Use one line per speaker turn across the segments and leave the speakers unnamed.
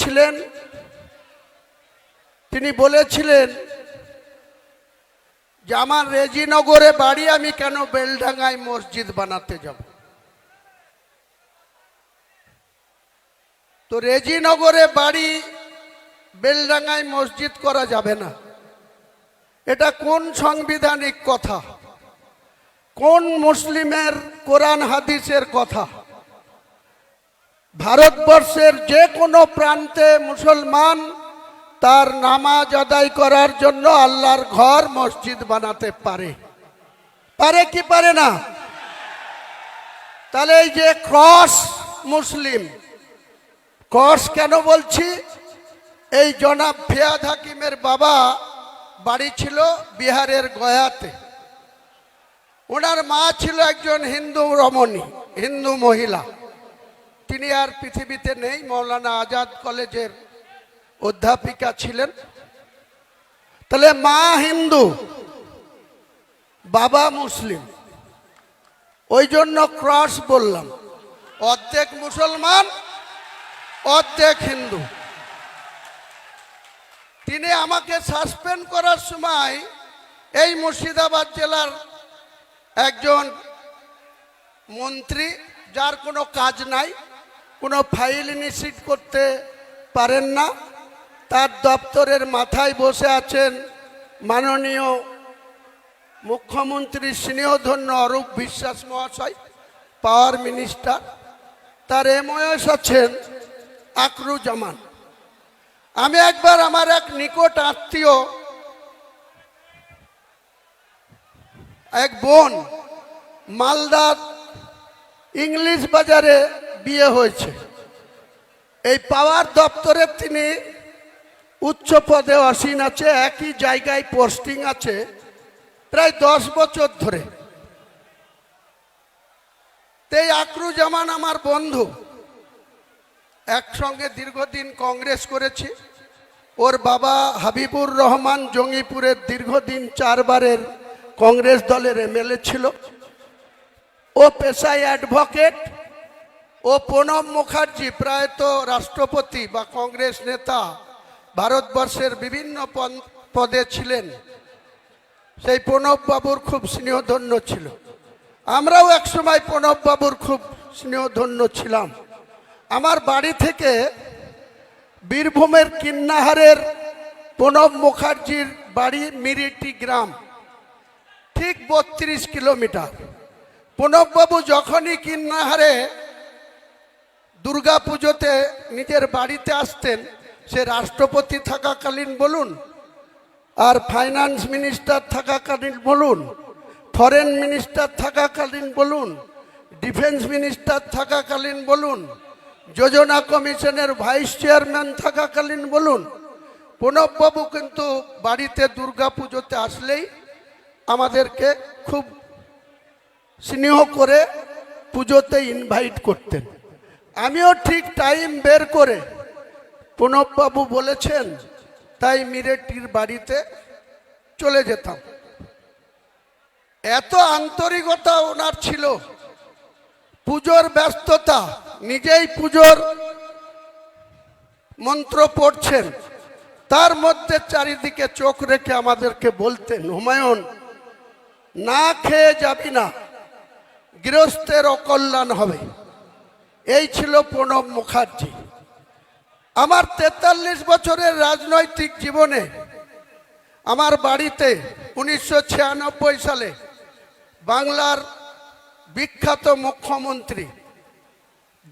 করেছিলেন, তিনি বলেছিলেন যে আমার রেজিনগরে বাড়ি, আমি কেন বেলডাঙ্গায় মসজিদ বানাতে যাব। তো রেজিনগরে বাড়ি, বেলডাঙ্গায় মসজিদ করা যাবে না। এটা কোন সাংবিধানিক কথা, কোন মুসলিমের কোরআন হাদিসের কথা? ভারতবর্ষের যে কোনো প্রান্তে মুসলমান তার নামাজ আদায় করার জন্য আল্লাহর ঘর মসজিদ বানাতে পারে, পারে কি পারে না? তাহলে এই যে ক্রস মুসলিম, ক্রস কেন বলছি? এই জনাব ফিয়াদ হাকিমের বাবা বাড়ি ছিল বিহারের গয়াতে। ওনার মা ছিল একজন হিন্দু রমণী, হিন্দু মহিলা। তিনি আর পৃথিবীতে নেই, মৌলানা আজাদ কলেজের অধ্যাপিকা ছিলেন। তাহলে মা হিন্দু, বাবা মুসলিম, ওই জন্য ক্রস বললাম। অর্ধেক মুসলমান, অর্ধেক হিন্দু। তিনি আমাকে সাসপেন্ড করার সময় এই মুর্শিদাবাদ জেলার একজন মন্ত্রী, যার কোনো কাজ নাই, কোনো ফাইল ইনিশিয়েট করতে পারেন না, তার দপ্তরের মাথায় বসে আছেন মাননীয় মুখ্যমন্ত্রী স্নেহধন্য অরূপ বিশ্বাস মহাশয়, পাওয়ার মিনিস্টার। তার এমওএস আছেন আকরুজ্জামান। আমি একবার আমার এক নিকট আত্মীয়, এক বোন, মালদার ইংলিশ বাজারে বিয়ে হয়েছে। এই পাওয়ার দপ্তরে তিনি উচ্চ পদে আসীন আছে, একই জায়গায় পোস্টিং আছে প্রায় 10 বছর ধরে। এই আকরুজ্জামান আমার বন্ধু, একসঙ্গে দীর্ঘদিন কংগ্রেস করেছি। ওর বাবা হাবিবুর রহমান জঙ্গিপুরের দীর্ঘদিন 4 বারের কংগ্রেস দলের এমএলএ ছিল। ও পেশায় অ্যাডভোকেট। ও প্রণব মুখার্জি প্রায়ত রাষ্ট্রপতি বা কংগ্রেস নেতা, ভারতবর্ষের বিভিন্ন পদে ছিলেন। সেই প্রণব বাবুর খুব স্নেহধন্য ছিল। আমরাও একসময় প্রণব বাবুর খুব স্নেহধন্য ছিলাম। আমার বাড়ি থেকে বীরভূমের কিন্নাহারের প্রণব মুখার্জির বাড়ি মিরিটি গ্রাম, ঠিক 32 কিলোমিটার। প্রণববাবু যখনই কিন্নাহারে দুর্গা পুজোতে নিজের বাড়িতে আসতেন, সে রাষ্ট্রপতি থাকাকালীন বলুন, আর ফাইন্যান্স মিনিস্টার থাকাকালীন বলুন, ফরেন মিনিস্টার থাকাকালীন বলুন, ডিফেন্স মিনিস্টার থাকাকালীন বলুন, যোজনা কমিশনের ভাইস চেয়ারম্যান থাকাকালীন বলুন, প্রণববাবু কিন্তু বাড়িতে দুর্গা পুজোতে আসলেই আমাদেরকে খুব স্নেহ করে পুজোতে ইনভাইট করতেন। আমিও ঠিক টাইম বের করে, প্রণববাবু বলেছেন তাই মিরেটির বাড়িতে চলে যেতাম। এত আন্তরিকতা ওনার ছিল। পুজোর ব্যস্ততা, নিজেই পুজোর মন্ত্র পড়ছেন, তার মধ্যে চারিদিকে চোখ রেখে আমাদেরকে বলতেন, হুমায়ুন না খেয়ে যাবি না, গৃহস্থের অকল্যাণ হবে। এই ছিল প্রণব মুখার্জি। আমার 43 বছরের রাজনৈতিক জীবনে আমার বাড়িতে 1996 সালে বাংলার বিখ্যাত মুখ্যমন্ত্রী,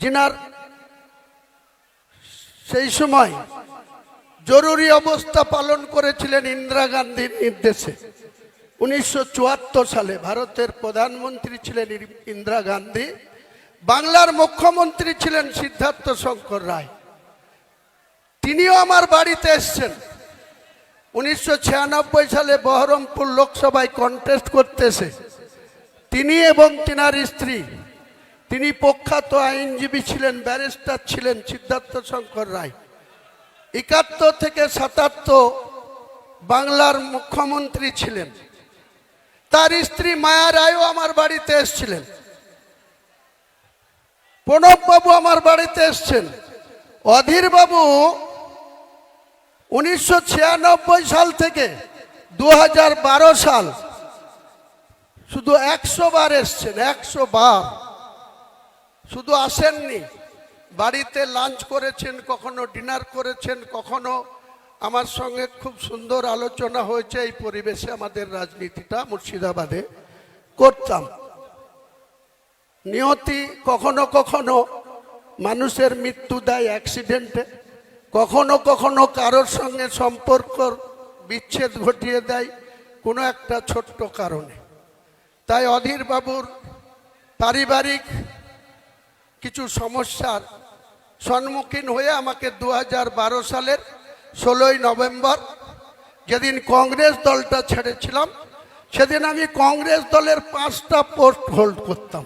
যিনার সেই সময় জরুরি অবস্থা পালন করেছিলেন ইন্দিরা গান্ধীর নির্দেশে। 1974 সালে ভারতের প্রধানমন্ত্রী ছিলেন ইন্দিরা গান্ধী, বাংলার মুখ্যমন্ত্রী ছিলেন সিদ্ধার্থ শঙ্কর রায়। তিনিও আমার বাড়িতে এসছেন। 1996 সালে বহরমপুর লোকসভায় কন্টেস্ট করতে এসে তিনি এবং তিনার স্ত্রী, তিনি প্রখ্যাত আইনজীবী ছিলেন, ব্যারিস্টার ছিলেন সিদ্ধার্থ শঙ্কর রায়। 71 থেকে 77 বাংলার মুখ্যমন্ত্রী ছিলেন। তার স্ত্রী মায়া রায়ও আমার বাড়িতে এসেছিলেন। প্রণববাবু আমার বাড়িতে এসছেন। অধীর বাবু 1996 সাল থেকে 2012 সাল শুধু 100 বার এসছেন, 100 বার। শুধু আসেননি, বাড়িতে লাঞ্চ করেছেন, কখনো ডিনার করেছেন, কখনো আমার সঙ্গে খুব সুন্দর আলোচনা হয়েছে। এই পরিবেশে আমাদের রাজনীতিটা মুর্শিদাবাদে করতাম। নিয়তি কখনো কখনো মানুষের মৃত্যু দেয় অ্যাক্সিডেন্টে, কখনো কখনো কারোর সঙ্গে সম্পর্ক বিচ্ছেদ ঘটিয়ে দেয় কোনো একটা ছোট্ট কারণে। তাই অধীর বাবুর পারিবারিক কিছু সমস্যার সম্মুখীন হয়ে আমাকে 2012 সালের 16ই নভেম্বর, যেদিন কংগ্রেস দলটা ছেড়েছিলাম, সেদিন আমি কংগ্রেস দলের 5টা পোস্ট হোল্ড করতাম।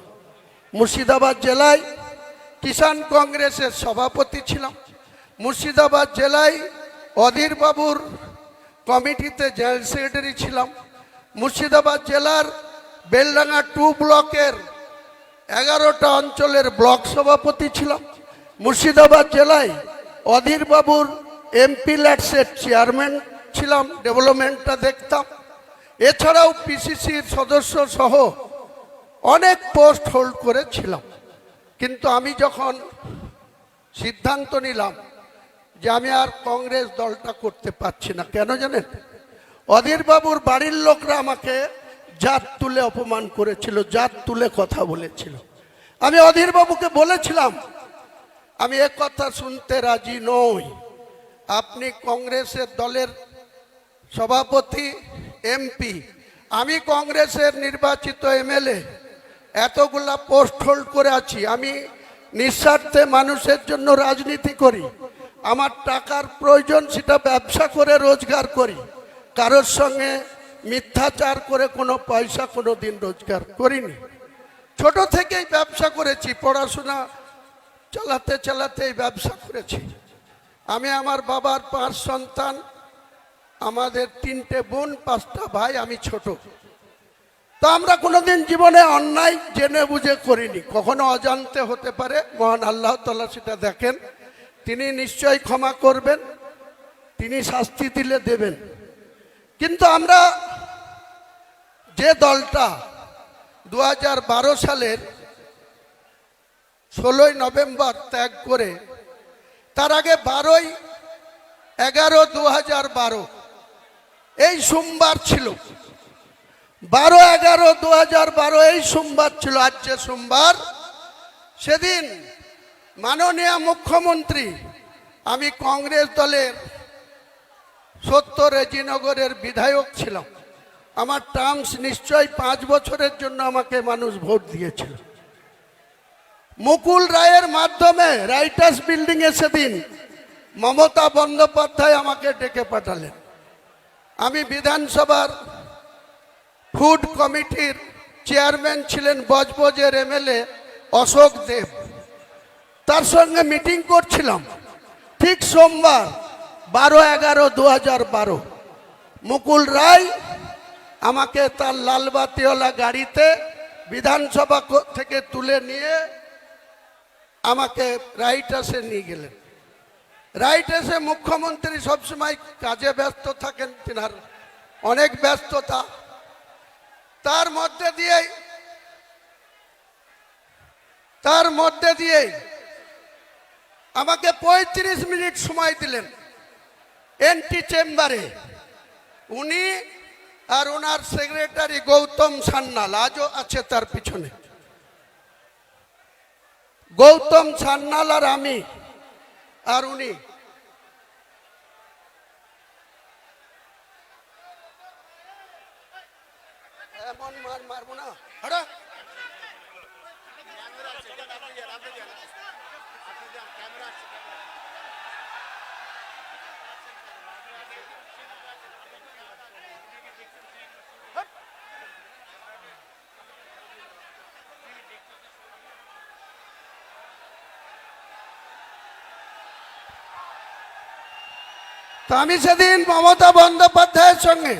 মুর্শিদাবাদ জেলায় কিষাণ কংগ্রেসের সভাপতি ছিলাম, মুর্শিদাবাদ জেলায় অধীর বাবুর কমিটিতে জেনারেল সেক্রেটারি ছিলাম, মুর্শিদাবাদ জেলার বেলডাঙ্গা 2 ব্লকের 11টা অঞ্চলের ব্লক সভাপতি ছিলাম, মুর্শিদাবাদ জেলায় অধীর বাবুর এমপি ল্যাডসের চেয়ারম্যান ছিলাম, ডেভেলপমেন্টটা দেখতাম। এছাড়াও পিসিসির সদস্য সহ অনেক পোস্ট হোল্ড করেছিলাম। কিন্তু আমি যখন সিদ্ধান্ত নিলাম যে আমি আর কংগ্রেস দলটা করতে পারছি না, কেন জানেন? অধীর বাবুর বাড়ির লোকরা আমাকে জাত তুলে অপমান করেছিল, জাত তুলে কথা বলেছিল। আমি অধীর বাবুকে বলেছিলাম, আমি এ কথা শুনতে রাজি নই। আপনি কংগ্রেসের দলের সভাপতি, এমপি, আমি কংগ্রেসের নির্বাচিত এমএলএ, এতগুলা পোস্ট হোল্ড করে আছি। আমি নিঃস্বার্থে মানুষের জন্য রাজনীতি করি। আমার টাকার প্রয়োজন, সেটা ব্যবসা করে রোজগার করি। কারোর সঙ্গে মিথ্যাচার করে কোনো পয়সা কোনো দিন রোজগার করিনি। ছোট থেকেই ব্যবসা করেছি, পড়াশোনা চালাতে চালাতে ব্যবসা করেছি। আমি আমার বাবার 5 সন্তান, আমাদের 3টে বোন, 5টা ভাই, আমি ছোট। তো আমরা কোনোদিন জীবনে অন্যায় জেনে বুঝে করিনি, কখনো অজান্তে হতে পারে। মহান আল্লাহ তাআলা সেটা দেখেন, তিনি নিশ্চয়ই ক্ষমা করবেন, তিনি শাস্তি দিলে দেবেন। কিন্তু আমরা যে দলটা 2012 সালের 16ই নভেম্বর ত্যাগ করে, তার আগে 12/11/2012 এই সোমবার ছিল, 12/11/2012 এই সোমবার ছিল। আজ যে সোমবার, সেদিন মাননীয় মুখ্যমন্ত্রী, আমি কংগ্রেস দলের 70 রেজিনগরের বিধায়ক ছিলাম। আমার টার্মস নিশ্চয়ই 5 বছরের জন্য আমাকে মানুষ ভোট দিয়েছিল। মুকুল রায়ের মাধ্যমে রাইটার্স বিল্ডিং এ সেদিন মমতা বন্দ্যোপাধ্যায় আমাকে ডেকে পাঠালেন। আমি বিধানসভার ফুড কমিটির চেয়ারম্যান ছিলেন বজবজের এমএলএ অশোক দেব, তার সঙ্গে মিটিং করছিলাম। ঠিক সোমবার 12/11/2012 মুকুল রায় আমাকে তার লালবাতিওয়ালা গাড়িতে বিধানসভা থেকে তুলে নিয়ে আমাকে রাইটার্সে নিয়ে গেলেন। রাইটার্সে মুখ্যমন্ত্রী সবসময় কাজে ব্যস্ত থাকেন, তিনার অনেক ব্যস্ততা। তার মধ্যে দিয়ে আমাকে 35 মিনিট সময় দিলেন এন্টি চেম্বারে। উনি আর ওনার সেক্রেটারি গৌতম সান্যাল, আজও আছে তার পিছনে, গৌতম সান্যাল আর আমি আর উনি, এমন মারবো না। তো আমি সেদিন মমতা বন্দ্যোপাধ্যায়ের সঙ্গে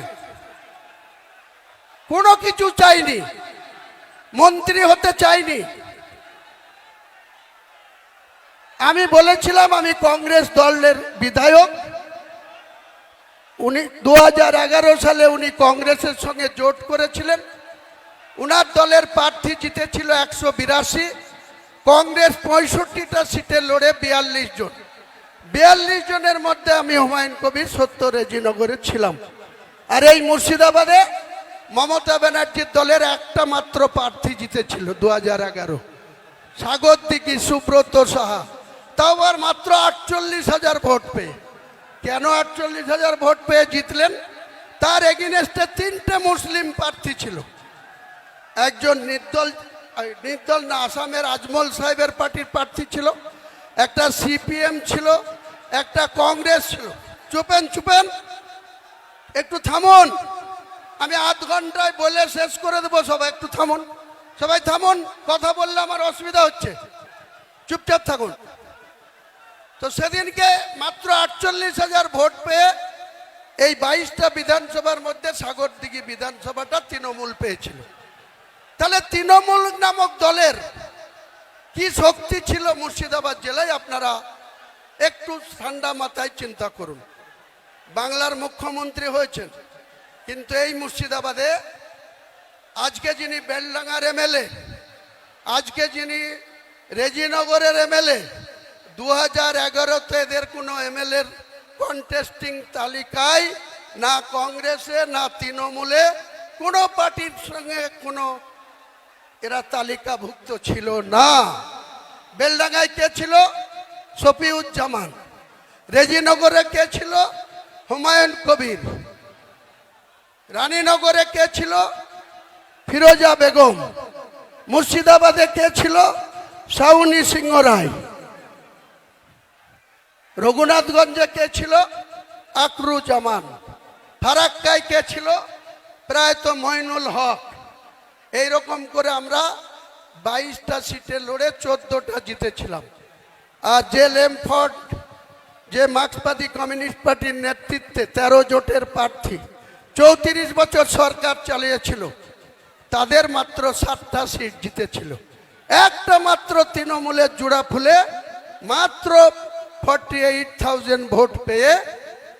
কোনো কিছু চাইনি, মন্ত্রী হতে চাইনি, আমি বলেছিলাম আমি কংগ্রেস দলের বিধায়ক। উনি 2011 সালে উনি কংগ্রেসের সঙ্গে জোট করেছিলেন। উনার দলের প্রার্থী জিতেছিল 182, কংগ্রেস 65টা সিটে লড়ে 42 জন। 42 জনের মধ্যে আমি হুমায়ুন কবির 70 রেজিনগরে ছিলাম। আর এই মুর্শিদাবাদে মমতা ব্যানার্জির দলের একটা মাত্র প্রার্থী জিতেছিল 2011, সাগরদিঘি সুব্রত সাহা, তাও আর মাত্র 48,000 ভোট পেয়ে। কেন 48,000 ভোট পেয়ে জিতলেন? তার এগেইনস্টে 3টে মুসলিম প্রার্থী ছিল। একজন নির্দল না, আসামের আজমল সাহেবের পার্টির প্রার্থী ছিল, একটা সিপিএম ছিল, একটা কংগ্রেস ছিল। চুপেন একটু থামুন, আমি আধ ঘন্টায় বলে শেষ করে দেবো। সবাই একটু থামুন, সবাই থামুন, কথা বললে আমার অসুবিধা হচ্ছে, চুপচাপ থাকুন। তো সেদিনকে মাত্র 48,000 ভোট পেয়ে এই 22টা বিধানসভার মধ্যে সাগরদিঘি বিধানসভাটা তৃণমূল পেয়েছিল। তাহলে তৃণমূল নামক দলের কি শক্তি ছিল মুর্শিদাবাদ জেলায়, আপনারা একটু ঠান্ডা মাথায় চিন্তা করুন। বাংলার মুখ্যমন্ত্রী হয়েছেন, কিন্তু এই মুর্শিদাবাদে আজকে যিনি বেলডাঙ্গার এমএলএ, আজকে যিনি রেজিনগরের এমএলএ, 2011-তে এদের কোনো এমএলএর কন্টেস্টিং তালিকায় না কংগ্রেসে না তৃণমূলে কোনো পার্টির সঙ্গে কোনো এরা তালিকাভুক্ত ছিল না। বেলডাঙ্গায় কে ছিল? শফিউজ্জামান। রেজিনগরে কে ছিল? হুমায়ুন কবির। রানীনগরে কে ছিল? ফিরোজা বেগম। মুর্শিদাবাদে কে ছিল? শাউনি সিংহ রায়। রঘুনাথগঞ্জে কে ছিল? আকরুজ্জামান। ফারাক্কায় কে ছিল? প্রায়ত মইনুল হক। এইরকম করে আমরা 22টা সিটে লড়ে 14টা জিতেছিলাম। আর যে লেমফোর্ড, যে মার্ক্সবাদী কমিউনিস্ট পার্টির নেতৃত্বে 13 জোটের প্রার্থী 34 বছর সরকার চালিয়েছিল, তাদের মাত্র 7টা সিট জিতেছিল। একটা মাত্র তৃণমূলের জোড়া ফুলে মাত্র 48,000 ভোট পেয়ে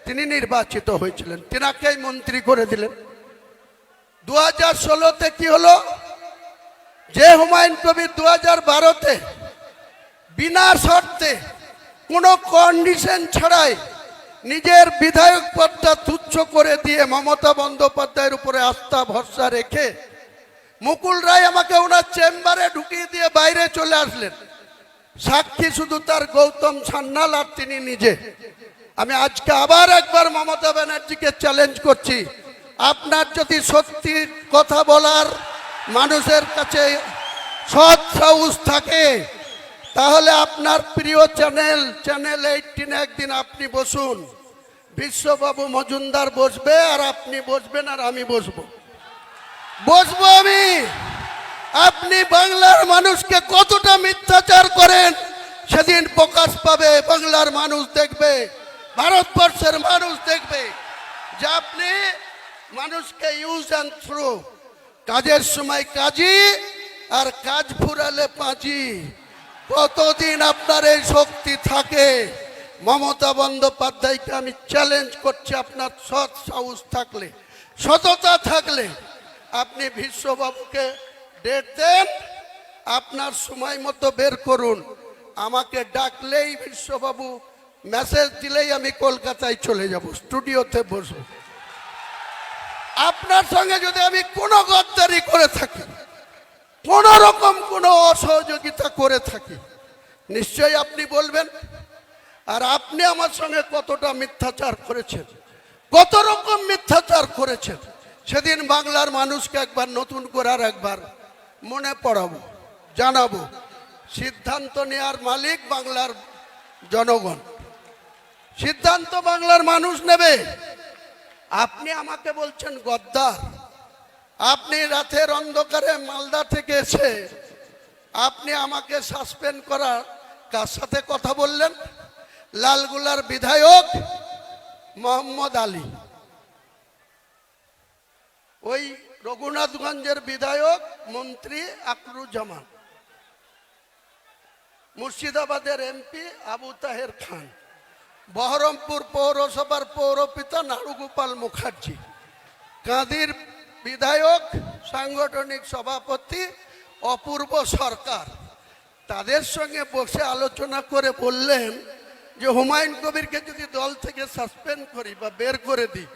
তিনি নির্বাচিত হয়েছিলেন, তিনাকেই মন্ত্রী করে দিলেন। 2016-তে কি হলো? যে হুমায়ুন কবির 2012-তে বিনা শর্তে কোনো কন্ডিশন ছাড়াই নিজের বিধায়ক পদটা তুচ্ছ করে দিয়ে মমতা বন্দ্যোপাধ্যায়ের উপরে আস্থা ভরসা রেখে মুকুল রায় আমাকে ওনার চেম্বারে ঢুকিয়ে দিয়ে বাইরে চলে আসলেন। সাক্ষী শুধু তার গৌতম সান্যাল আর তিনি নিজে। আমি আজকে আবার একবার মমতা ব্যানার্জিকে চ্যালেঞ্জ করছি, আপনার যদি সত্যি কথা বলার মানুষের কাছে সৎ সাহস থাকে, তাহলে আপনার প্রিয় চ্যানেল 18 একদিন আপনি বসুন, বিশ্ববাবু মজুমদার বসবে আর আপনি বসবেন আর আমি বসবো আমি। আপনি বাংলার মানুষকে কতটা মিথ্যাচার করেন সেদিন প্রকাশ পাবে। বাংলার মানুষ দেখবে, ভারতবর্ষের মানুষ দেখবে যে আপনি মানুষকে ইউজ অ্যান্ড থ্রো, কাজের সময় কাজী আর কাজ ফুরালে পাঁচি। কতদিন আপনার এই শক্তি থাকে? মমতা বন্দ্যোপাধ্যায়কে আমি চ্যালেঞ্জ করছি, আপনার সৎ সাহস থাকলে, সততা থাকলে আপনি বিশ্ববাবুকে ডেট দেন, আপনার সময় মতো বের করুন। আমাকে ডাকলেই বিশ্ববাবু মেসেজ দিলেই আমি কলকাতায় চলে যাব, স্টুডিওতে বসবো। আপনার সঙ্গে যদি আমি কোনো গদ্দারি করে থাকি, কোন রকম কোনো অসহযোগিতা করে থাকি, নিশ্চয়ই আপনি বলবেন। আর আপনি আমার সঙ্গে কতটা মিথ্যাচার করেছেন, কত রকম মিথ্যাচার করেছেন, সেদিন বাংলার মানুষকে একবার নতুন করে আর একবার মনে পড়াবো, জানাবো। সিদ্ধান্ত নেওয়ার মালিক বাংলার জনগণ, সিদ্ধান্ত বাংলার মানুষ নেবে। আপনি আমাকে বলছেন গদ্দার। আপনি রাতের অন্ধকারে মালদা থেকে এসে আপনি আমাকে সাসপেন্ড করার কার সাথে কথা বললেন? লালগুলার বিধায়ক মোহাম্মদ আলী, ওই রঘুনাথগঞ্জের বিধায়ক মন্ত্রী আকরুজ্জামান। মুর্শিদাবাদের এমপি আবু তাহের খান, বহরমপুর পৌরসভার পৌরপিতা নারুগোপাল মুখার্জি, কাঁদির বিধায়ক সাংগঠনিক সভাপতি অপূর্ব সরকার, তাদের সঙ্গে বসে আলোচনা করে বললেন যে হুমায়ুন কবিরকে যদি দল থেকে সাসপেন্ড করি বা বের করে দিই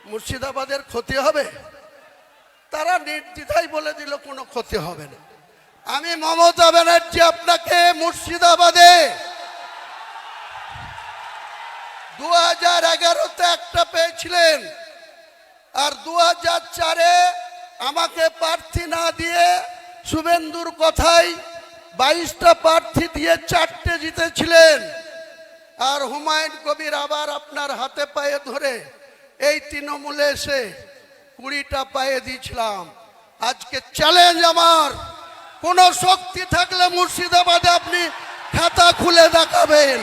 মুর্শিদাবাদের ক্ষতি হবে। তারা নির্দ্বিধায় বলে দিল কোনো ক্ষতি হবে না। আমি মমতা ব্যানার্জি আপনাকে মুর্শিদাবাদে 2011-তে একটা পেয়েছিলেন, আর 2004-এ আমাকে প্রার্থী না দিয়ে শুভেন্দুর কথায় 22টা প্রার্থী দিয়ে 4টে জিতেছিলেন। আর হুমায়ুন কবির আবার আপনার হাতে পায়ে ধরে এই তৃণমূলে এসে 20টা পায়ে দিয়েছিলাম। আজকে চ্যালেঞ্জ আমার, কোন শক্তি থাকলে মুর্শিদাবাদে আপনি খাতা খুলে দেখাবেন।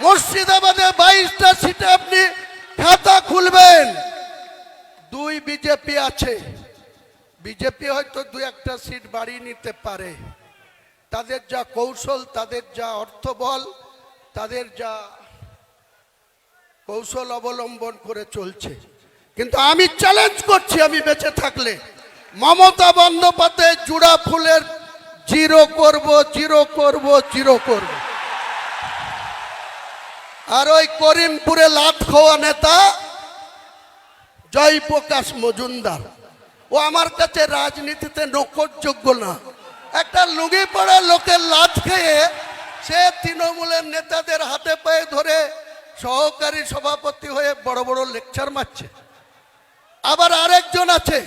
মুর্শিদাবাদে 22টা সিটে আপনি খাতা খুলবেন। 2 বিজেপি আছে, বিজেপি হয়তো 2-1টা সিট বাড়িয়ে নিতে পারে। তাদের যা কৌশল, তাদের যা অর্থবল, তাদের যা কৌশল অবলম্বন করে চলছে। কিন্তু আমি চ্যালেঞ্জ করছি, আমি বেঁচে থাকলে মমতা বন্দ্যোপাধ্যায় জুড়া ফুলের জিরো করব, জিরো করব, জিরো করব। আর ওই করিমপুরে লাত খাওয়া নেতা জয়প্রকাশ মজুমদার, ও আমার কাছে রাজনীতিতে নকরযোগ্য না। একটা লুঙ্গি পড়া লোকের লাত খেয়ে সে তৃণমূলের নেতাদের হাতে পায়ে ধরে সহকারী সভাপতি হয়ে বড় বড় লেকচার মারছে। আবার আরেকজন আছে,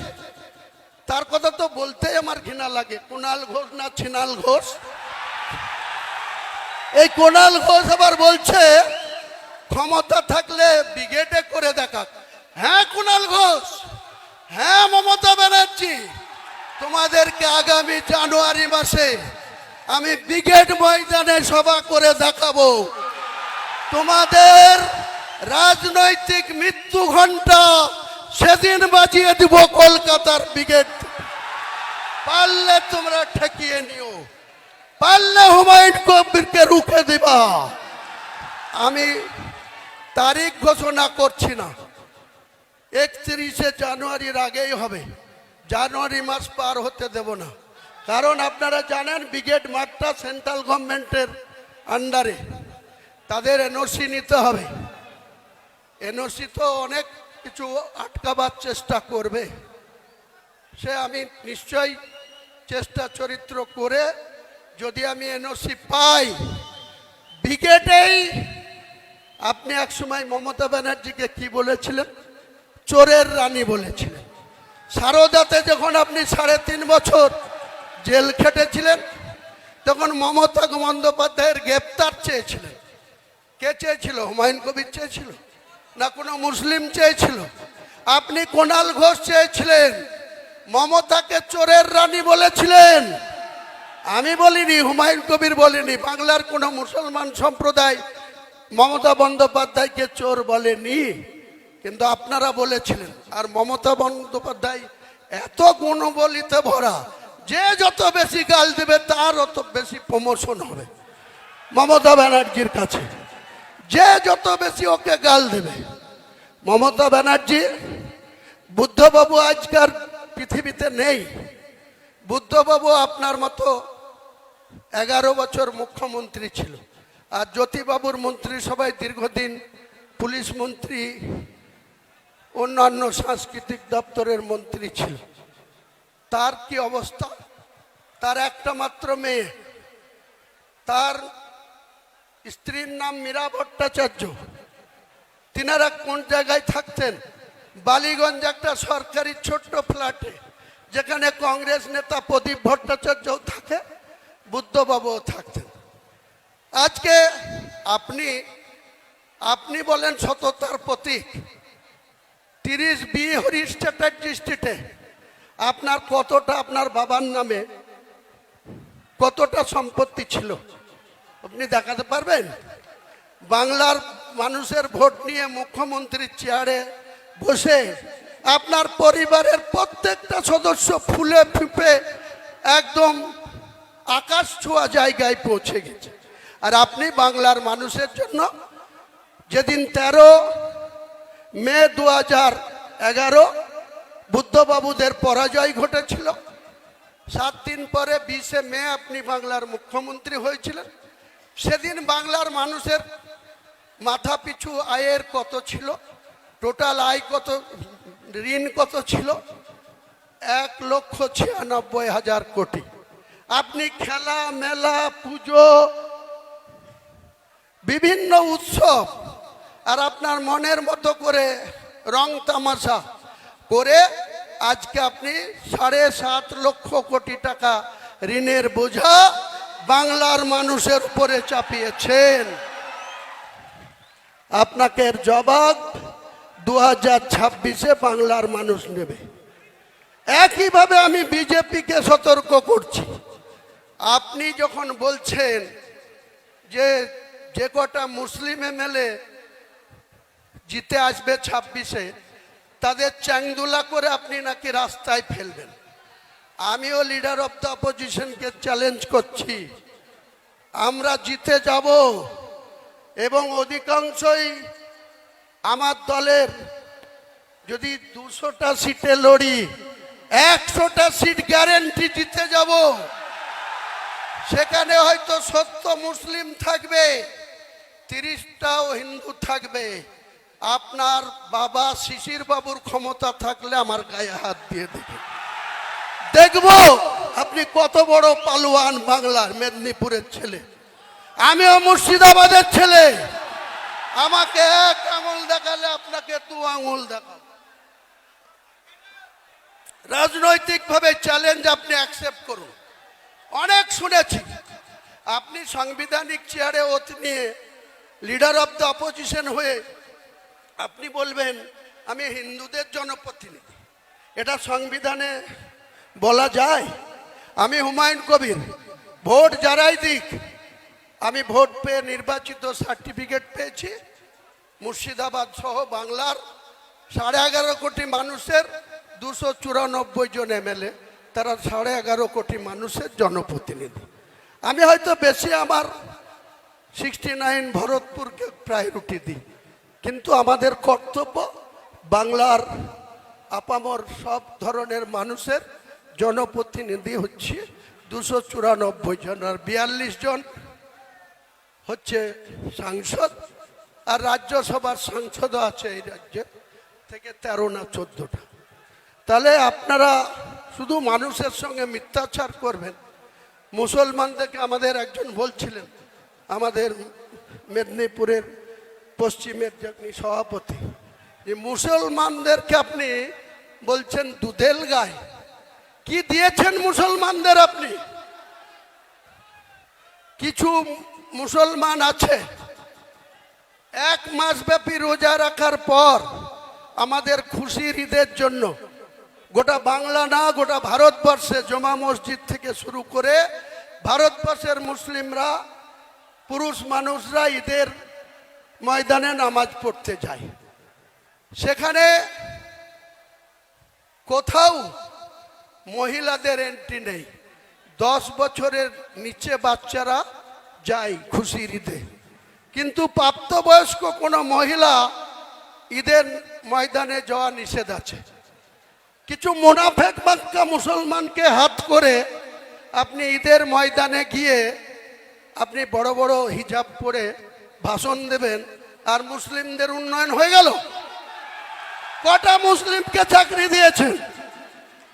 তার কথা তো বলতেই আমার ঘৃণা লাগে, কুণাল ঘোষ না ছিনাল ঘোষ। এই কুণাল ঘোষ আবার বলছে ক্ষমতা থাকলে ব্রিগেডে করে দেখাক। হ্যাঁ কুণাল ঘোষ, হ্যাঁ মমতা ব্যানার্জি, তোমাদেরকে আগামী জানুয়ারি মাসে আমি ব্রিগেড ময়দানে সভা করে দেখাবো। তোমাদের রাজনৈতিক মৃত্যু ঘণ্টা সেদিন বাজিয়ে দিব কলকাতার ব্রিগেড। পারলে তোমরা ঠেকিয়ে নিও, পারলে হুমায়ুন কবিরকে রুখে দিবা। আমি তারিখ ঘোষণা করছি না, 31শে জানুয়ারির আগেই হবে। জানুয়ারি মাস পার হতে দেব না, কারণ আপনারা জানেন ব্রিগেড মাঠটা সেন্ট্রাল গভর্নমেন্টের আন্ডারে, তাদের এনওসি নিতে হবে। এনওসি তো অনেক কিছু আটকাবার চেষ্টা করবে, সে আমি নিশ্চয়ই চেষ্টা চরিত্র করে যদি আমি এনওসি পাই ব্রিগেডেই। আপনি এক সময় মমতা ব্যানার্জিকে কি বলেছিলেন? চোরের রানী বলেছিলেন। সারদাতে যখন আপনি 3.5 বছর জেল খেটেছিলেন, তখন মমতা বন্দ্যোপাধ্যায়ের গ্রেপ্তার চেয়েছিলেন। কে চেয়েছিল? হুমায়ুন কবির চেয়েছিল না কোনো মুসলিম চেয়েছিল? আপনি কুণাল ঘোষ চেয়েছিলেন। মমতাকে চোরের রানী বলেছিলেন, আমি বলিনি, হুমায়ুন কবির বলেনি। বাংলার কোনো মুসলমান সম্প্রদায় মমতা বন্দ্যোপাধ্যায়কে চোর বলেনি, কিন্তু আপনারা বলেছিলেন। আর মমতা বন্দ্যোপাধ্যায় এত গুণবলিতে ভরা, যে যত বেশি গাল দেবে তার অত বেশি প্রমোশন হবে মমতা ব্যানার্জির কাছে। যে যত বেশি ওকে গাল দেবে। মমতা ব্যানার্জি, বুদ্ধবাবু আজকার পৃথিবীতে নেই। বুদ্ধবাবু আপনার মতো 11 বছর মুখ্যমন্ত্রী ছিল, আর জ্যোতিবাবুর মন্ত্রিসভায় দীর্ঘদিন পুলিশ মন্ত্রী, অন্যান্য সাংস্কৃতিক দপ্তরের মন্ত্রী ছিল। তার কি অবস্থা? তার একটা মাত্র মেয়ে, তার স্ত্রীর নাম মীরা ভট্টাচার্য। তিনারা কোন জায়গায় থাকতেন? বালিগঞ্জ একটা সরকারি ছোট্ট ফ্ল্যাটে, যেখানে কংগ্রেস নেতা প্রদীপ ভট্টাচার্যও থাকে, বুদ্ধবাবুও থাকতেন। আজকে আপনি বলেন সততার প্রতীক। 30B হরিশ চ্যাটার্জি স্ট্রিটে আপনার কতটা, আপনার বাবার নামে কতটা সম্পত্তি ছিল আপনি দেখাতে পারবেন? বাংলার মানুষের ভোট নিয়ে মুখ্যমন্ত্রীর চেয়ারে বসে আপনার পরিবারের প্রত্যেকটা সদস্য ফুলে ফিপে একদম আকাশ ছোঁয়া জায়গায় পৌঁছে গেছে। আর আপনি বাংলার মানুষের জন্য যেদিন 13 মে 2011 বুদ্ধবাবুদের পরাজয় ঘটেছিল, 7 দিন পরে 20 মে আপনি বাংলার মুখ্যমন্ত্রী হয়েছিলেন। সেদিন বাংলার মানুষের মাথা পিছু আয়ের কত ছিল, টোটাল আয় কত, ঋণ কত ছিল? 1,96,000 কোটি। আপনি খেলা মেলা পুজো বিভিন্ন উৎসব আর আপনার মনের মতো করে রং তামাশা করে আজকে আপনি 7.5 লক্ষ কোটি টাকা ঋণের বোঝা বাংলার মানুষের উপরে চাপিয়েছেন। আপনাকে এর জবাব 2026-এ বাংলার মানুষ নেবে। একইভাবে আমি বিজেপিকে সতর্ক করছি, আপনি যখন বলছেন যে কটা মুসলিম এমএলএ জিতে আসবে 26-এ তাদের চ্যাংদুলা করে আপনি নাকি রাস্তায় ফেলবেন। আমিও লিডার অফ দ্য অপোজিশনকে চ্যালেঞ্জ করছি, আমরা জিতে যাব এবং অধিকাংশই আমার দলের যদি 200টা সিটে লড়ি 100টা সিট গ্যারেন্টি জিতে যাব। সেখানে হয়তো 70 মুসলিম থাকবে, 30টাও হিন্দু থাকবে। আপনার বাবা শিশির বাবুর ক্ষমতা থাকলে আমার গায়ে হাত দিয়ে দেখব আপনি কত বড় পালোয়ান। বাংলার মেদিনীপুরের ছেলে, আমিও মুর্শিদাবাদের ছেলে। আমাকে 1 আঙুল দেখালে আপনাকে 2 আঙুল দেখাবো। রাজনৈতিকভাবে চ্যালেঞ্জ আপনি অ্যাকসেপ্ট করুন। অনেক শুনেছি আপনি সাংবিধানিক চেয়ারে ওত নিয়ে লিডার অফ দ্য অপোজিশন হয়ে আপনি বলবেন আমি হিন্দুদের জনপ্রতিনিধি। এটা সংবিধানে বলা যায়? আমি হুমায়ুন কবির, ভোট যারাই দিক, আমি ভোট পেয়ে নির্বাচিত সার্টিফিকেট পেয়েছি। মুর্শিদাবাদ সহ বাংলার 11.5 কোটি মানুষের 294 জন এমএলএ, তারা 11.5 কোটি মানুষের জনপ্রতিনিধি। আমি হয়তো বেশি আমার 69 ভরতপুরকে প্রায়োরিটি দিই, কিন্তু আমাদের কর্তব্য বাংলার আপামর সব ধরনের মানুষের জনপ্রতিনিধি হচ্ছে 294 জন, আর 42 জন হচ্ছে সাংসদ, আর রাজ্যসভার সাংসদও আছে এই রাজ্যে থেকে 13 না 14টা। তাহলে আপনারা শুধু মানুষের সঙ্গে মিথ্যাচার করবেন। মুসলমানদেরকে আমাদের একজন বলছিলেন, আমাদের মেদিনীপুরের পশ্চিমের যিনি সভাপতি, যে মুসলমানদেরকে আপনি বলছেন দুধেল গায়। কি দিয়েছেন মুসলমানদের আপনি? কিছু মুসলমান আছে 1 মাস ব্যাপী রোজা রাখার পর আমাদের খুশির ঈদের জন্য গোটা বাংলা না গোটা ভারতবর্ষে জমা মসজিদ থেকে শুরু করে ভারতবর্ষের মুসলিমরা পুরুষ মানুষরা ঈদের ময়দানে নামাজ পড়তে যায়। সেখানে কোথাও মহিলাদের এন্ট্রি নেই। 10 বছরের নিচে বাচ্চারা যায় খুশির ঈদে, কিন্তু প্রাপ্তবয়স্ক কোনো মহিলা ঈদের ময়দানে যাওয়া নিষেধ আছে। কিছু মুনাফেক বাক্কা মুসলমানকে হাত করে আপনি ঈদের ময়দানে গিয়ে আপনি বড় বড় হিজাব পরে ভাষণ দেবেন, আর মুসলিমদের উন্নয়ন হয়ে গেল? কটা মুসলিমকে চাকরি দিয়েছেন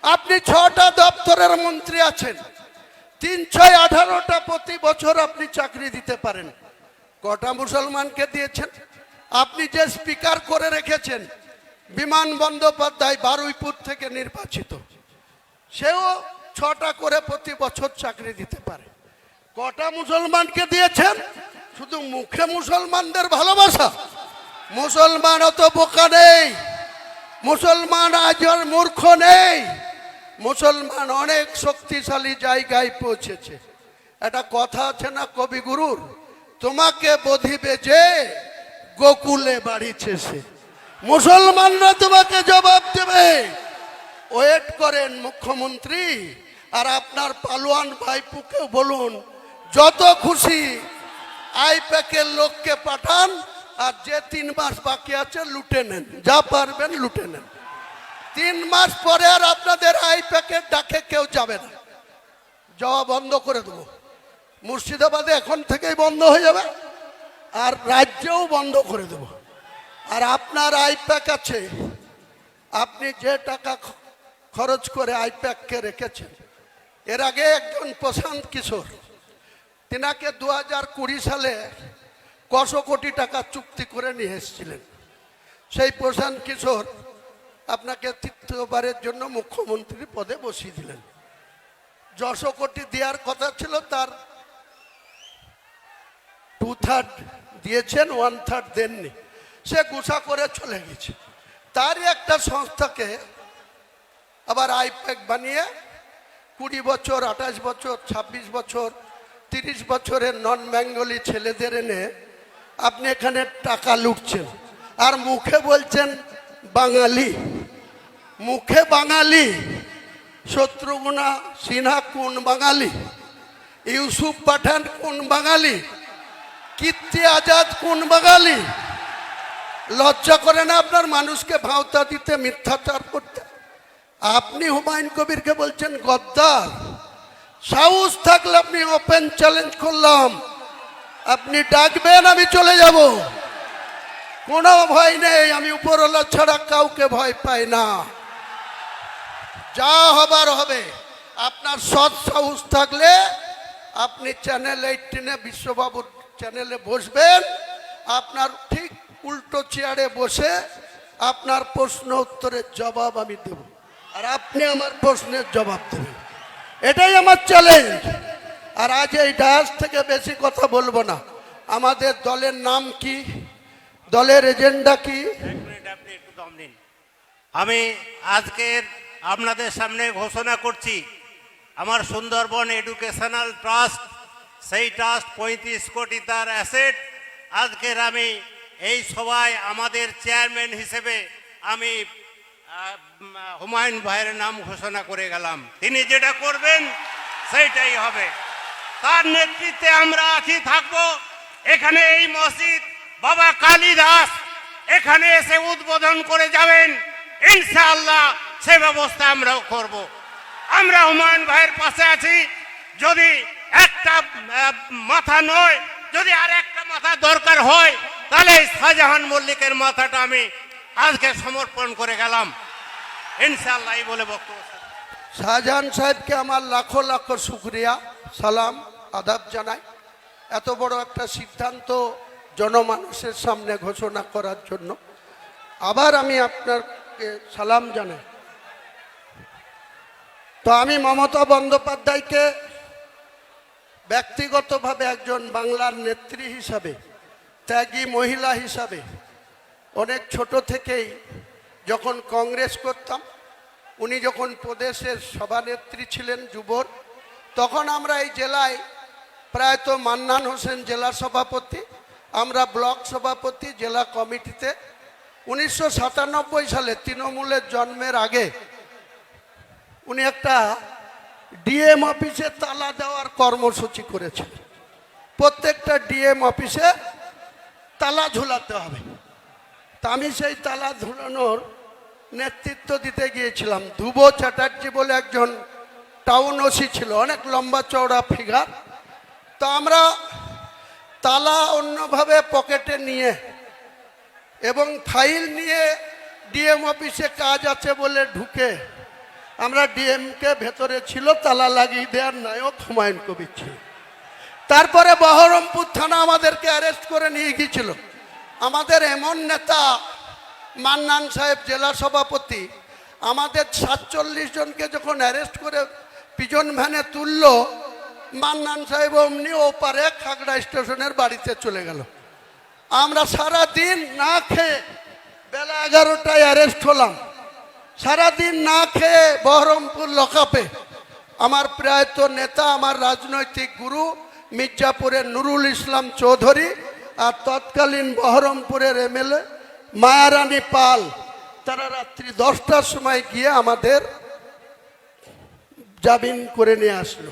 আপনি? 6টা দপ্তরের মন্ত্রী আছেন, 3-6-18টা প্রতি বছর আপনি চাকরি দিতে পারেন। কটা মুসলমানকে দিয়েছেন? আপনি যে স্পিকার করে রেখেছেন বিমান বন্দ্যোপাধ্যায়, বারুইপুর থেকে নির্বাচিত, সেও 6টা করে প্রতি বছর চাকরি দিতে পারে। কটা মুসলমানকে দিয়েছেন? শুধু মুখে মুসলমানদের ভালোবাসা। মুসলমান অত বোকা নেই, মুসলমান আজ আর মূর্খ নেই, মুসলমান অনেক শক্তিশালী জায়গায় পৌঁছেছে। একটা কথা আছে না কবিগুরুর, তোমাকে বধিবে যে গোকুলে বাড়িছে সে। মুসলমানরা তোমাকে জবাব দেবে। ওয়েট করেন মুখ্যমন্ত্রী, আর আপনার পালোয়ান ভাইপুকেও বলুন যত খুশি আইপ্যাকের লোককে পাঠান, আর যে 3 মাস বাকি আছে লুটে নেন, যা পারবেন লুটে নেন। 3 মাস পরে আর আপনাদের আইপ্যাকের ডাকে কেউ যাবে না, যাওয়া বন্ধ করে দেবো। মুর্শিদাবাদে এখন থেকেই বন্ধ হয়ে যাবে, আর রাজ্যেও বন্ধ করে দেব। আর আপনার আইপ্যাক আছে, আপনি যে টাকা খরচ করে আইপ্যাককে রেখেছেন, এর আগে একজন প্রশান্ত কিশোর, তিনাকে 2020 সালে কত কোটি টাকা চুক্তি করে নিয়ে এসেছিলেন। সেই প্রশান্ত কিশোর আপনাকে তৃতীয়বারের জন্য মুখ্যমন্ত্রী পদে বসিয়ে দিলেন। 100 কোটি দেওয়ার কথা ছিল, তার 2/3 দিয়েছেন, 1/3 দেননি। সে গুছা করে চলে গেছে। তারই একটা সংস্থাকে আবার আইপ্যাক বানিয়ে 20 বছর, 28 বছর, 26 বছর, 30 বছরের নন বেঙ্গলি ছেলেদের এনে আপনি এখানে টাকা লুটছেন, আর মুখে বলছেন বাঙালি। মুখে বাঙালি। শত্রুঘ্না সিনহা কোন বাঙালি? ইউসুফ পাঠান কোন বাঙালি? কীর্তি আজাদ কোন বাঙালি? লজ্জা করে না আপনার মানুষকে ভাওতা দিতে, মিথ্যাচার করতে? আপনি হুমায়ুন কবিরকে বলছেন গদ্দার। সাহস থাকলে আপনি ওপেন চ্যালেঞ্জ করলাম, আপনি ডাকবেন, আমি চলে যাব, কোনো ভয় নেই। আমি উপরওয়ালা ছাড়া কাউকে ভয় পাই না। যা হবার হবে। আপনার সৎ সাহস থাকলে আপনি চ্যানেল 18-এ বিশ্ববাবুর চ্যানেলে বসবেন, আপনার ঠিক উল্টো চেয়ারে বসে আপনার প্রশ্ন উত্তরের জবাব আমি দেব, আর আপনি আমার প্রশ্নের জবাব দেবেন। এটাই আমার চ্যালেঞ্জ। আর আজ এই ডায়াস থেকে বেশি কথা বলবো না। আমাদের দলের নাম কি, দলের এজেন্ডা কি?
আমি আজকের আপনাদের সামনে ঘোষণা করছি, আমার সুন্দরবন এডুকেশনাল ট্রাস্ট, সেই ট্রাস্ট 35 কোটি তার অ্যাসেট। আজকের আমি এই সভায় আমাদের চেয়ারম্যান হিসেবে আমি হুমায়ুন ভাইয়ের নাম ঘোষণা করে গেলাম। তিনি যেটা করবেন সেইটাই হবে। তার নেতৃত্বে আমরা আছি, থাকবো। এখানে এই মসজিদ বাবা কালিদাস এখানে এসে উদ্বোধন করে যাবেন, ইনশাআল্লাহ সে ব্যবস্থা আমরাও করব। আমরা হুমায়ুন ভাইয়ের পাশে আছি। যদি একটা মাথা নয়, যদি আর একটা মাথা দরকার হয়, তাহলে শাহজাহান মল্লিকের মাথাটা আমি আজকে সমর্পণ করে গেলাম, ইনশাআল্লাহ। এই বলে বক্তব্য।
শাহজাহান সাহেবকে আমার লাখো লাখো শুকরিয়া, সালাম, আদাব জানাই। এত বড় একটা সিদ্ধান্ত জনমানুষের সামনে ঘোষণা করার জন্য আবার আমি আপনাকে সালাম জানাই। তো আমি মমতা বন্দ্যোপাধ্যায়কে ব্যক্তিগতভাবে একজন বাংলার নেত্রী হিসাবে, ত্যাগী মহিলা হিসাবে, অনেক ছোট থেকেই যখন কংগ্রেস করতাম, উনি যখন প্রদেশের সভানেত্রী ছিলেন যুবর, তখন আমরা এই জেলায় প্রায়ত মান্নান হোসেন জেলা সভাপতি, আমরা ব্লক সভাপতি জেলা কমিটিতে। 1997 সালে তৃণমূলের জন্মের আগে উনি একটা ডিএম অফিসে তালা দেওয়ার কর্মসূচি করেছিলেন। প্রত্যেকটা ডিএম অফিসে তালা ঝুলাতে হবে। তা আমি সেই তালা ঝুলানোর নেতৃত্ব দিতে গিয়েছিলাম। ধ্রুব চ্যাটার্জি বলে একজন টাউন ওসি ছিল, অনেক লম্বা চওড়া ফিগার। তো আমরা তালা অন্যভাবে পকেটে নিয়ে এবং ফাইল নিয়ে ডিএম অফিসে কাজ আছে বলে ঢুকে আমরা ডিএমকে ভেতরে ছিল, তালা লাগিয়ে দেওয়ার নায়ক হুমায়ুন কবির ছিল। তারপরে বহরমপুর থানা আমাদেরকে অ্যারেস্ট করে নিয়ে গিয়েছিল। আমাদের এমন নেতা মান্নান সাহেব জেলা সভাপতি, আমাদের 47 জনকে যখন অ্যারেস্ট করে পিজন ভ্যানে তুলল, মান্নান সাহেব অমনি ওপারে খাগড়া স্টেশনের বাড়িতে চলে গেল। আমরা সারা দিন না খেয়ে, বেলা 11টায় অ্যারেস্ট হলাম, সারাদিন না খেয়ে বহরমপুর লকআপে। আমার প্রায়ত নেতা, আমার রাজনৈতিক গুরু মির্জাপুরের নুরুল ইসলাম চৌধুরী আর তৎকালীন বহরমপুরের এমএলএ মায়ারানী পাল, তারা রাত্রি 10টার সময় গিয়ে আমাদের জামিন করে নিয়ে আসলো।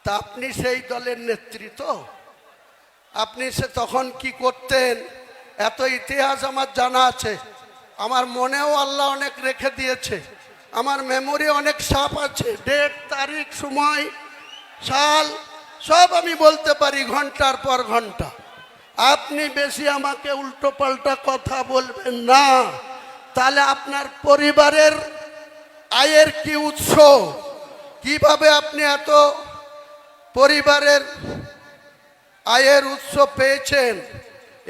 তা আপনি সেই দলের নেতৃত্ব, আপনি সে তখন কি করতেন এত ইতিহাস আমার জানা আছে। আমার মনেও আল্লাহ অনেক রেখে দিয়েছে, আমার মেমোরি অনেক সাপ আছে, ডেট তারিখ সময় সাল সব আমি বলতে পারি ঘন্টার পর ঘন্টা। আপনি বেশি আমাকে উল্টো পাল্টা কথা বলবেন না, তাহলে আপনার পরিবারের আয়ের কি উৎস, কিভাবে আপনি এত পরিবারের আয়ের উৎস পেয়েছেন?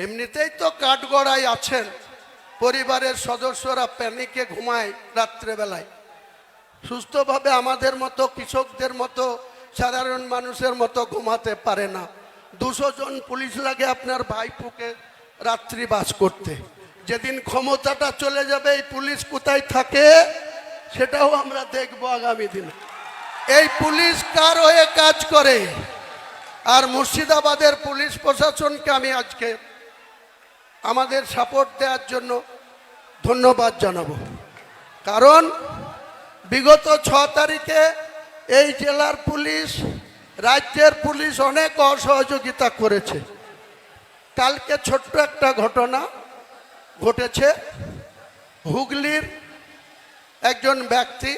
এমনিতেই তো কাঠগড়ায় আছেন, পরিবারের সদস্যরা প্যানিকে ঘুমায় রাত্রেবেলায়, সুস্থভাবে আমাদের মতো কৃষকদের মতো সাধারণ মানুষের মতো ঘুমাতে পারে না। 200 জন পুলিশ লাগে আপনার ভাইপোকে রাত্রি বাস করতে। যেদিন ক্ষমতাটা চলে যাবে এই পুলিশ কোথায় থাকে সেটাও আমরা দেখব আগামী দিনে। এই পুলিশ কার হয়ে কাজ করে? আর মুর্শিদাবাদের পুলিশ প্রশাসনকে আমি আজকে আমাদের সাপোর্ট দেওয়ার জন্য ধন্যবাদ জানাবো। কারণ বিগত 6 তারিখে এই জেলার পুলিশ, রাজ্যের পুলিশ অনেক অসহযোগিতা করেছে। কালকে ছোট্ট একটা ঘটনা ঘটেছে। হুগলির একজন ব্যক্তি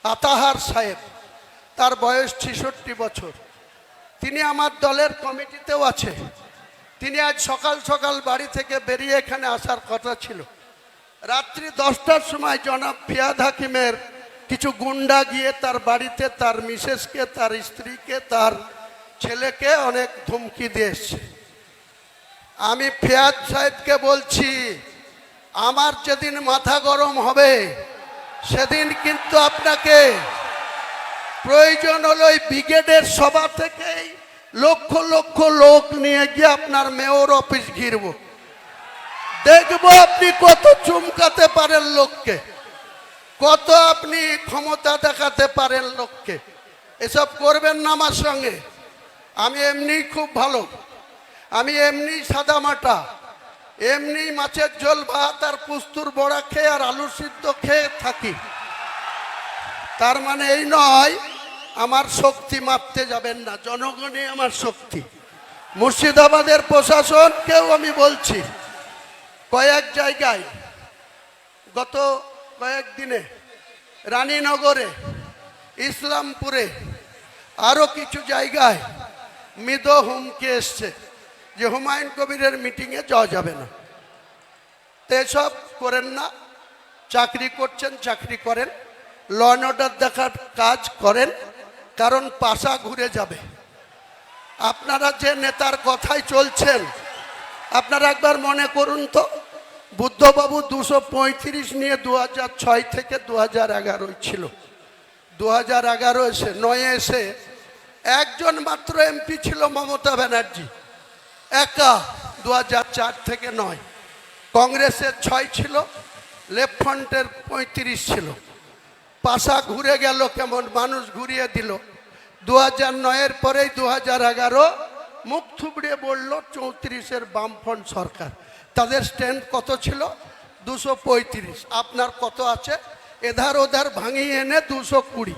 আতাহার সাহেব, তার বয়স 66 বছর, তিনি আমার দলের কমিটিতেও আছে। তিনি আজ সকাল সকাল বাড়ি থেকে বেরিয়ে এখানে আসার কথা ছিল। রাত্রি 10টার সময় জনাব ফিয়াদ হাকিমের কিছু গুন্ডা গিয়ে তার বাড়িতে তার মিসেসকে, তার স্ত্রীকে, তার ছেলেকে অনেক ধমকি দিয়ে এসছে। আমি ফিয়াদ সাহেবকে বলছি, আমার যেদিন মাথা গরম হবে সেদিন কিন্তু আপনাকে প্রয়োজন হলো ওই ব্রিগেডের সভা থেকেই লক্ষ লক্ষ লোক নিয়ে গিয়ে আপনার মেয়র অফিস ঘিরব, দেখবো আপনি কত চুমকাতে পারেন লোককে, কত আপনি ক্ষমতা দেখাতে পারেন লোককে। এসব করবেন না আমার সঙ্গে। আমি এমনি খুব ভালো, আমি এমনি সাদামাটা, এমনি মাছের ঝোল ভাত আর পুস্তুর বড়া খেয়ে আর আলু সিদ্ধ খেয়ে থাকি। তার মানে এই নয় আমার শক্তি মাপতে যাবেন না, জনগণই আমার শক্তি। মুর্শিদাবাদের প্রশাসনকেও আমি বলছি, কয়েক জায়গায় গত কয়েকদিনে রানীনগরে, ইসলামপুরে, আরও কিছু জায়গায় মৃদ হুমকি এসছে যে হুমায়ুন কবিরের মিটিংয়ে যাওয়া যাবে না। এসব করেন না, চাকরি করছেন চাকরি করেন, ল অ্যান্ড অর্ডার দেখার কাজ করেন, কারণ পাশা ঘুরে যাবে। আপনারা যে নেতার কথাই চলছেন, আপনারা একবার মনে করুন তো, বুদ্ধবাবু 235 নিয়ে 2006 থেকে 2011 ছিল। 2011 এসে 9 এসে একজন মাত্র এমপি ছিল মমতা ব্যানার্জি, একা 2004 থেকে 9। কংগ্রেসের 6 ছিল, লেফট ফ্রন্টের 35 ছিল। পাশা ঘুরে গেল, কেমন মানুষ ঘুরিয়ে দিল। 2009-এর পরেই 2011 মুখ থুবড়িয়ে বলল 34-এর বামফ্রন্ট সরকার। তাদের স্ট্যান্ড কত ছিল? 235। আপনার কত আছে? এধার ওধার ভাঙিয়ে এনে 220।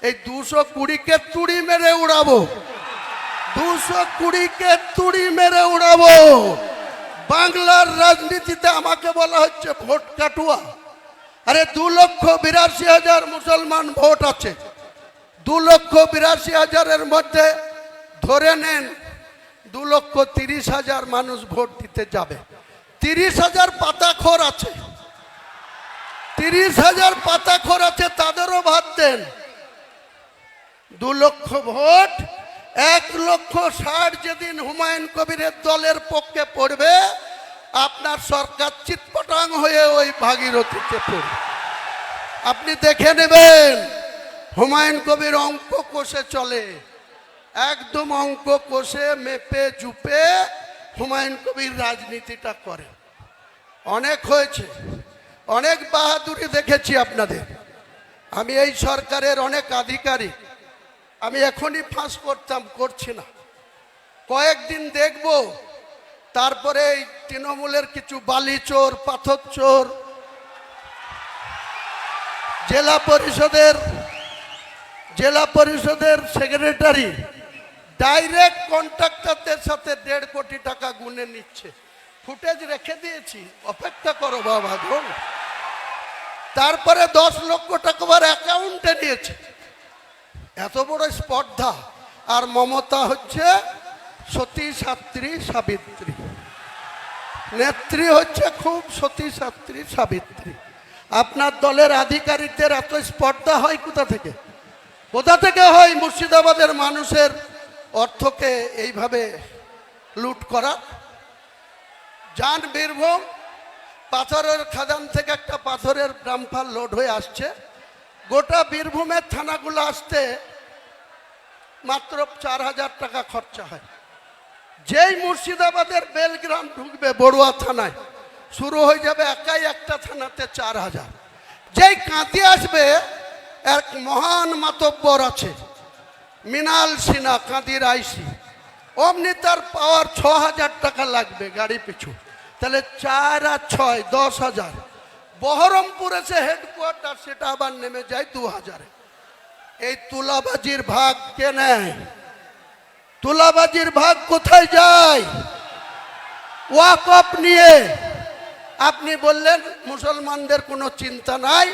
এই 220-কে তুড়ি মেরে উড়াবো, 220-কে তুড়ি মেরে উড়াবো। বাংলার রাজনীতিতে আমাকে বলা হচ্ছে ভোট কাটুয়া। আরে 2,82,000 মুসলমান ভোট আছে, 2,82,000-এর মধ্যে ধরে নেন 2,30,000 মানুষ ভোট দিতে যাবে। 30,000 পাতাখোর আছে, 30,000 পাতাখোর আছে, তাদেরও ভাত দেন। 2 লক্ষ ভোট, 1,60,000 যেদিন হুমায়ুন কবিরের দলের পক্ষে পড়বে, আপনার সরকার চিৎপটাং হয়ে ওই ভাগীরথীতে পড়বে। আপনি দেখে নেবেন, হুমায়ুন কবির অঙ্ক কষে চলে, একদম অঙ্ক কষে মেপে জুপে হুমায়ুন কবির রাজনীতিটা করে। অনেক হয়েছে, অনেক বাহাদুরি দেখেছি আপনাদের। আমি এই সরকারের অনেক আধিকারিক, আমি এখনই ফাঁস করতাম, করছি না, কয়েকদিন দেখব, তারপরে এই তৃণমূলের কিছু বালি চোর, পাথর চোর, জেলা পরিষদের সেক্রেটারি ডাইরেক্ট কন্ট্রাক্টরদের সাথে 1.5 কোটি টাকা গুনে নিচ্ছে। ফুটেজ রেখে দিয়েছি, অপেক্ষা করো বাবা ধরুন। তারপরে 10 লক্ষ টাকা আবার অ্যাকাউন্টে নিয়েছে। এত বড় স্পর্ধা। আর মমতা হচ্ছে সতী সাত্রী সাবিত্রী, নেত্রী হচ্ছে খুব সতী সাত্রী সাবিত্রী। আপনার দলের আধিকারিকদের এত স্পর্ধা হয় কোথা থেকে? কোথা থেকে হয় মুর্শিদাবাদের মানুষের অর্থকে এইভাবে লুট করা? যান বীরভূম, পাথরের খাদান থেকে একটা পাথরের ডাম্পার লোড হয়ে আসছে। গোটা বীরভূমের থানাগুলো আসতে মাত্র 4,000 টাকা খরচা হয়। যেই মুর্শিদাবাদের বেলগ্রাম ঢুকবে বড়ুয়া থানায়, শুরু হয়ে যাবে একাই একটা থানাতে 4,000। যেই কাঁদি আসবে, এক মহান মাতব্বর আছে মৃণাল সিনহা, কাঁদির আইসি, অমনি তার পাওয়ার 6,000 টাকা লাগবে গাড়ি পিছু। তাহলে 4 আর 6 10,000। বহরমপুর এসে হেডকোয়ার্টার, সেটা আবার নেমে যায় 2,000। এই তুলাবাজির ভাগ কে নেয়? তুলাবাজির ভাগ কোথায় যায়? ওয়াকফ নিয়ে। আপনি বললেন মুসলমানদের কোনো চিন্তা নাই,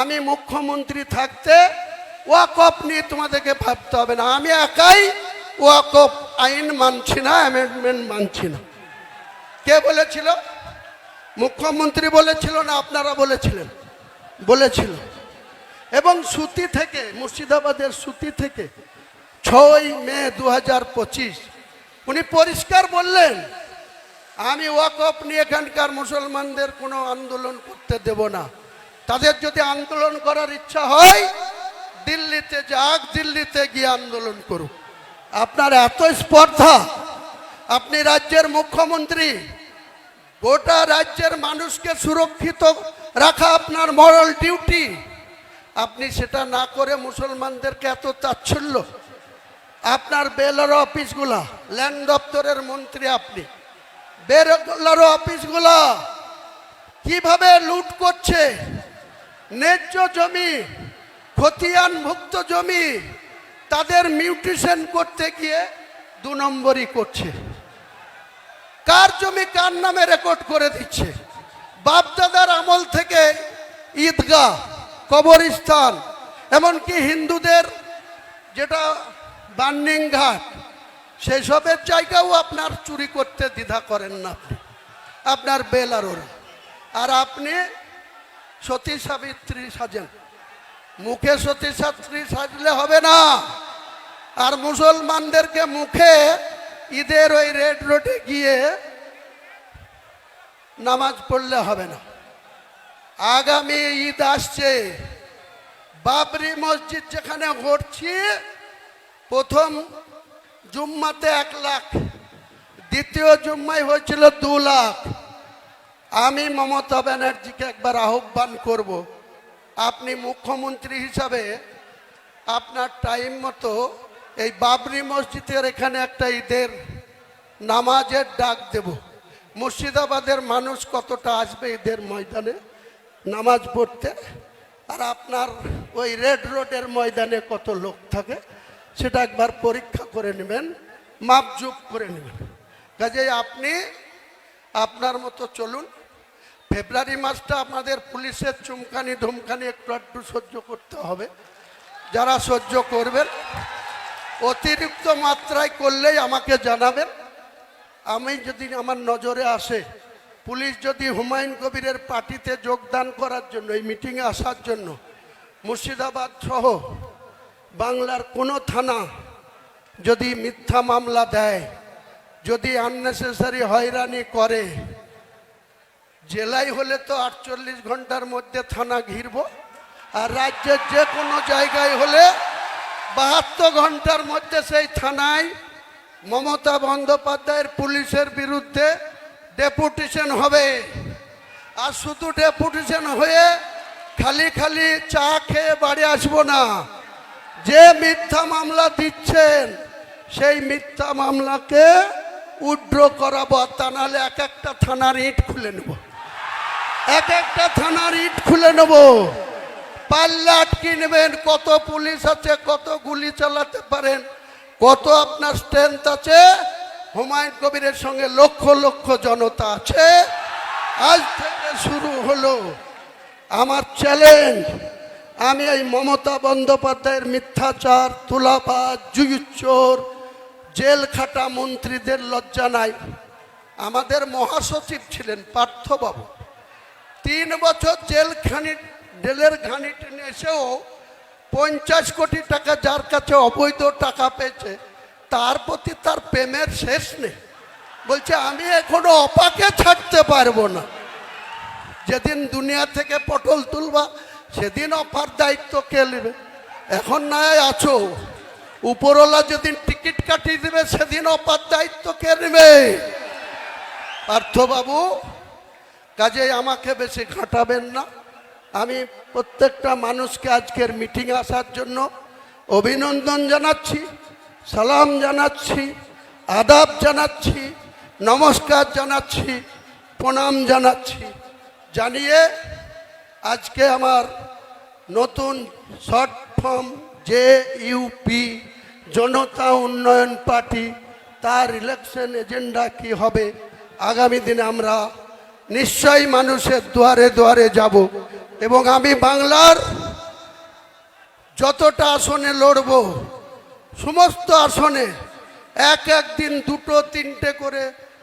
আমি মুখ্যমন্ত্রী থাকতে ওয়াকফ নিয়ে তোমাদেরকে ভাবতে হবে না। আমি একাই ওয়াকফ আইন মানছি না, অ্যামেন্ডমেন্ট মানছি না। কে বলেছিল? মুখ্যমন্ত্রী বলেছিল না আপনারা বলেছিলেন? বলেছিল। এবং সুতি থেকে, মুর্শিদাবাদের সুতি থেকে 6 মে 2025 উনি পরিষ্কার বললেন, আমি ওয়াকফ নিয়ে এখানকার মুসলমানদের কোনো আন্দোলন করতে দেব না। তাদের যদি আন্দোলন করার ইচ্ছা হয় দিল্লিতে যাক, দিল্লিতে গিয়ে আন্দোলন করুক। আপনার এত স্পর্ধা, আপনি রাজ্যের মুখ্যমন্ত্রী, গোটা রাজ্যের মানুষকে সুরক্ষিত রাখা আপনার মরাল ডিউটি। আপনি সেটা না করে মুসলমানদেরকে এত তাচ্ছিল্য। আপনার বেলার অফিসগুলা, ল্যান্ড দপ্তরের মন্ত্রী আপনি, বেলার অফিসগুলা কিভাবে লুট করছে। ন্যায্য জমি, খতিয়ানভুক্ত জমি, তাদের মিউটেশন করতে গিয়ে 2 নম্বরই করছে। কার জমি কার নামে রেকর্ড করে দিচ্ছে। বাপদাদার আমল থেকে ঈদগাহ, কবরস্থান, এমনকি হিন্দুদের যেটা বার্নিং ঘাট, সেসবের জায়গাও আপনার চুরি করতে দ্বিধা করেন না আপনি, আপনার বেলারোরা। আর আপনি সতী সাবিত্রী সাজেন। মুখে সতী সাবিত্রী সাজলে হবে না। আর মুসলমানদেরকে মুখে ঈদের ওই রেড রোডে গিয়ে নামাজ পড়লে হবে না। আগামী ঈদ আসছে, বাবরি মসজিদ যেখানে ঘটছি, প্রথম জুম্মাতে 1 লাখ, দ্বিতীয় জুম্মায় হয়েছিল 2 লাখ। আমি মমতা ব্যানার্জিকে একবার আহ্বান করব, আপনি মুখ্যমন্ত্রী হিসাবে আপনার টাইম মতো এই বাবরি মসজিদের এখানে একটা ঈদের নামাজের ডাক দেব। মুর্শিদাবাদের মানুষ কতটা আসবে ঈদের ময়দানে নামাজ পড়তে, আর আপনার ওই রেড রোডের ময়দানে কত লোক থাকে সেটা একবার পরীক্ষা করে নেবেন, মাপজোক করে নেবেন। কাজেই আপনি আপনার মতো চলুন। ফেব্রুয়ারি মাসটা আপনাদের পুলিশের চুমকানি ধুমকানি একটু সহ্য করতে হবে। যারা সহ্য করবেন, অতিরিক্ত মাত্রায় করলেই আমাকে জানাবেন। আমি যদি আমার নজরে আসে, পুলিশ যদি হুমায়ুন কবিরের পার্টিতে যোগদান করার জন্য, এই মিটিংয়ে আসার জন্য মুর্শিদাবাদ সহ বাংলার কোনো থানা যদি মিথ্যা মামলা দেয়, যদি আননেসেসারি হয়রানি করে, জেলায় হলে তো 48 ঘন্টার মধ্যে থানা ঘিরব, আর রাজ্যের যে কোনো জায়গায় হলে 72 ঘন্টার মধ্যে সেই থানায় মমতা বন্দ্যোপাধ্যায়ের পুলিশের বিরুদ্ধে ডেপুটেশন হবে। আর শুধু ডেপুটেশন হয়ে খালি খালি চা খেয়ে বাড়ি আসবো না। যে মিথ্যা মামলা দিচ্ছেন সেই মিথ্যা মামলাকে উইথড্র করাবো, তা নাহলে এক একটা থানার ইট খুলে নেব, এক একটা থানার ইট খুলে নেব। পাল্লা আটকে নেবেন, কত পুলিশ আছে, কত গুলি চালাতে পারেন, কত আপনার স্ট্রেংথ আছে। হুমায়ুন কবিরের সঙ্গে লক্ষ লক্ষ জনতা আছে। আজ থেকে শুরু হলো আমার চ্যালেঞ্জ। আমি এই মমতা বন্দ্যোপাধ্যায়ের মিথ্যাচার, তুলাবাজ, জুয়ুচোর, জেল খাটা মন্ত্রীদের লজ্জা নাই। আমাদের মহাসচিব ছিলেন পার্থবাবু, 3 বছর জেলের ঘানি টেনে এসেও 50 কোটি টাকা যার কাছে অবৈধ টাকা পেয়েছে তার প্রতি তার প্রেমের শেষ নেই। বলছে আমি এখনো অপাকে ছাড়তে পারবো না। যেদিন দুনিয়া থেকে পটল তুলবা সেদিন অপার দায়িত্ব কে নেবে? এখন নয় আছো, উপরওয়ালা যেদিন টিকিট কাটিয়ে দেবে সেদিন অপার দায়িত্ব কে নেবে? পার্থবাবু, কাজে আমাকে বেশি ঘাঁটাবেন না। আমি প্রত্যেকটা মানুষকে আজকের মিটিংয়ে আসার জন্য অভিনন্দন জানাচ্ছি, সালাম জানাচ্ছি, আদাব জানাচ্ছি, নমস্কার জানাচ্ছি, প্রণাম জানাচ্ছি। জানিয়ে আজকে আমার নতুন শর্ট ফর্ম JUP জনতা উন্নয়ন পার্টি, তার ইলেকশন এজেন্ডা কি হবে আগামী দিনে আমরা নিশ্চয়ই মানুষের দুয়ারে দুয়ারে যাব। এবং আমি বাংলার যতটা আসনে লড়ব সমস্ত আসনে এক দিন 2-3টে করে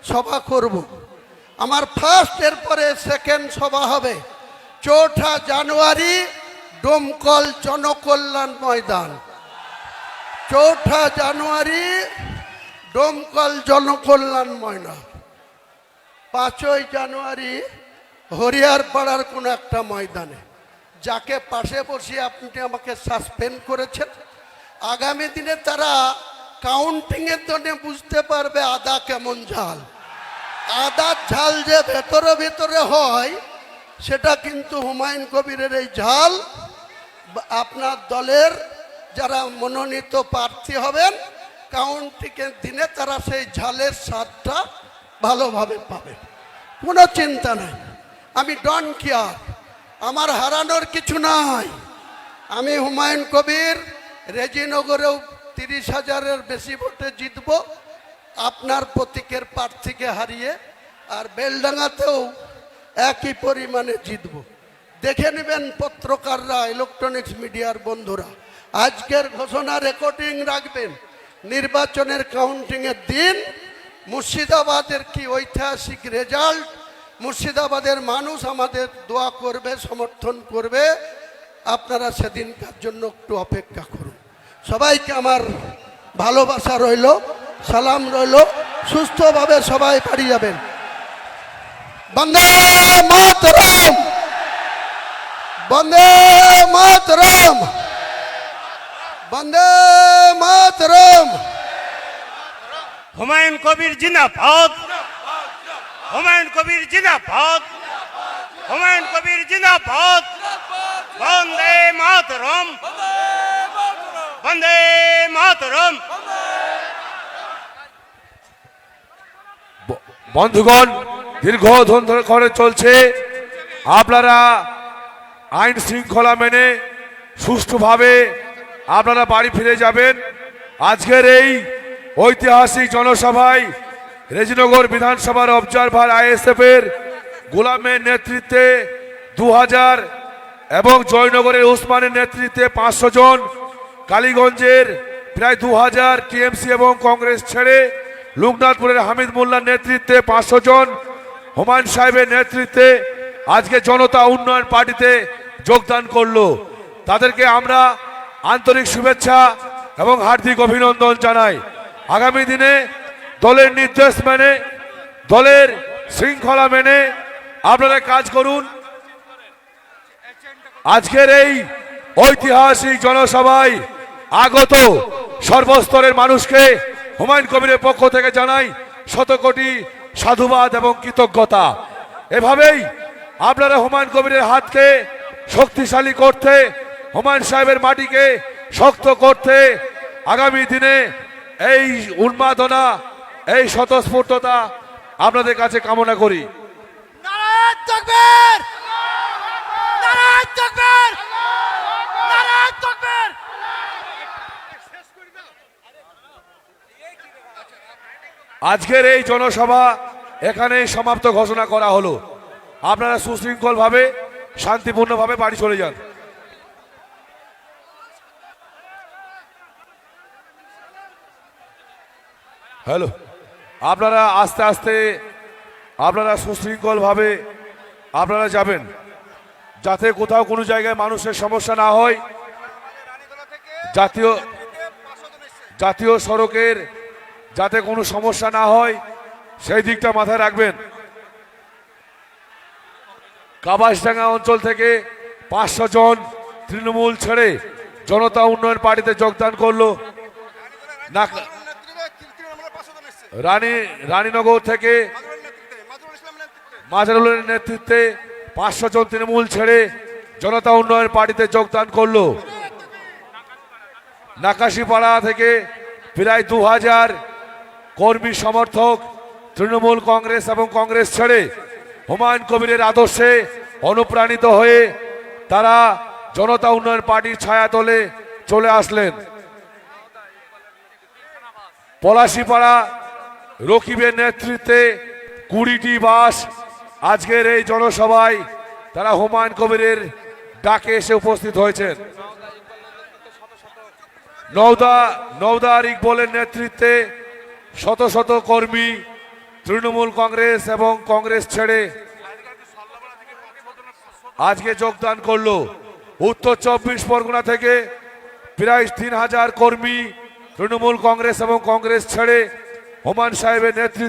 সভা করব। আমার ফার্স্ট, এরপরে সেকেন্ড সভা হবে 4 জানুয়ারি ডোমকল জনকল্যাণ ময়দান। 4 জানুয়ারি ডোমকল জনকল্যাণ ময়দান। 5 জানুয়ারি হরিয়ারপাড়ার কোনো একটা ময়দানে। যাকে পাশে বসিয়ে আপনি আমাকে সাসপেন্ড করেছেন, আগামী দিনে তারা কাউন্টিংয়ের জন্য বুঝতে পারবে আদা কেমন ঝাল। আদার ঝাল যে ভেতরে ভেতরে হয় সেটা কিন্তু হুমায়ুন কবিরের এই ঝাল আপনার দলের যারা মনোনীত প্রার্থী হবেন কাউন্টিংয়ের দিনে তারা সেই ঝালের স্বাদটা ভালোভাবে পাবে। কোনো চিন্তা নাই, আমি ডন কেয়ার, আমার হারানোর কিছু নাই। আমি হুমায়ুন কবির রেজিনগরেও 30,000-এর বেশি ভোটে জিতব আপনার প্রতীকের প্রার্থীকে হারিয়ে, আর বেলডাঙ্গাতেও একই পরিমাণে জিতব। দেখে নেবেন পত্রকাররা, ইলেকট্রনিক্স মিডিয়ার বন্ধুরা, আজকের ঘোষণা রেকর্ডিং রাখবেন। নির্বাচনের কাউন্টিংয়ের দিন মুর্শিদাবাদের কি ঐতিহাসিক রেজাল্ট, মুর্শিদাবাদের মানুষ আমাদের দোয়া করবে, সমর্থন করবে। আপনারা সেদিনকার জন্য একটু অপেক্ষা করুন। সবাইকে আমার ভালোবাসা রইল, সালাম রইল, সুস্থভাবে সবাই বাড়ি যাবেন। বন্দে মাতরম, বন্দে মাতরম, বন্দে মাতরম।
হুমায়ুন কবির জিন্দাবাদ, হুমায়ুন কবির জিন্দাবাদ, হুমায়ুন কবির জিন্দাবাদ। বন্দে মাতরম, বন্দে মাতরম।
বন্ধুগণ, দীর্ঘদিন ধরে চলছে, আপনারা আইন শৃঙ্খলা মেনে সুষ্ঠুভাবে আপনারা বাড়ি ফিরে যাবেন। আজকের এই ঐতিহাসিক জনসভায় রেজিনগর বিধানসভার অবজারভার ISF এর গোলামের নেতৃত্বে 2000 এবং জয়নগরের উসমানের নেতৃত্বে 500 জন, কালীগঞ্জের প্রায় 2000 TMC এবং কংগ্রেস ছেড়ে লোকনাথপুরের হামিদ মোল্লার নেতৃত্বে 500 জন, হুমায়ুন সাহেবের নেতৃত্বে আজকে জনতা উন্নয়ন পার্টিতে যোগদান করলো। তাদেরকে আমরা আন্তরিক শুভেচ্ছা এবং হার্দিক অভিনন্দন জানাই। আগামী দিনে দলের নির্দেশ মেনে, দলের শৃঙ্খলা মেনে আপনারা কাজ করুন। আজকের এই ঐতিহাসিক জনসভায় আগত সর্বস্তরের মানুষকে হুমায়ুন কবিরের পক্ষ থেকে জানাই শতকোটি সাধুবাদ এবং কৃতজ্ঞতা। এভাবেই আপনারা হুমায়ুন কবিরের হাতকে শক্তিশালী করতে, হুমায়ুন সাহেবের মাটিকে শক্ত করতে আগামী দিনে এই উন্মাদনা, এই স্বতঃস্ফূর্ততা আপনাদের কাছে কামনা করি।
নারায়ণ তাকবীর, নারায়ণ তাকবীর,
আজকের এই জনসভা এখানেই সমাপ্ত ঘোষণা করা হলো। আপনারা সুশৃঙ্খলভাবে শান্তিপূর্ণভাবে বাড়ি চলে যান। হ্যালো, আপনারা আস্তে আস্তে আপনারা সুশৃঙ্খলভাবে আপনারা যাবেন, যাতে কোথাও কোনো জায়গায় মানুষের সমস্যা না হয়। জাতীয় সড়কের যাতে কোনো সমস্যা না হয় সেই দিকটা মাথায় রাখবেন। কাবাসডাঙ্গা অঞ্চল থেকে 500 জন তৃণমূল ছেড়ে জনতা উন্নয়ন পার্টিতে যোগদান করলো। রানীনগর থেকে মাজহারুলের নেতৃত্বে 500 জন তৃণমূল ছেড়ে জনতা উন্নয়ন পার্টিতে যোগদান করলো। নাকাশিপাড়া থেকে প্রায় 2000 কর্মী সমর্থক তৃণমূল কংগ্রেস এবং কংগ্রেস ছেড়ে হুমায়ুন কবিরের আদর্শে অনুপ্রাণিত হয়ে তারা জনতা উন্নয়ন পার্টির ছায়াতলে চলে আসলেন। পলাশিপাড়া রকিবের নেতৃত্বে 20টি বাস আজকের এই জনসভায় তারা হুমায়ুন কবিরের ডাকে এসে উপস্থিত হয়েছেন। নওদা ইকবলের নেতৃত্বে শত শত কর্মী তৃণমূল কংগ্রেস এবং কংগ্রেস ছেড়ে আজকে যোগদান করলো। উত্তর 24 পরগনা থেকে প্রায় 3000 কর্মী তৃণমূল কংগ্রেস এবং কংগ্রেস ছেড়ে হুমায়ুন সাহেবের নেতৃত্বে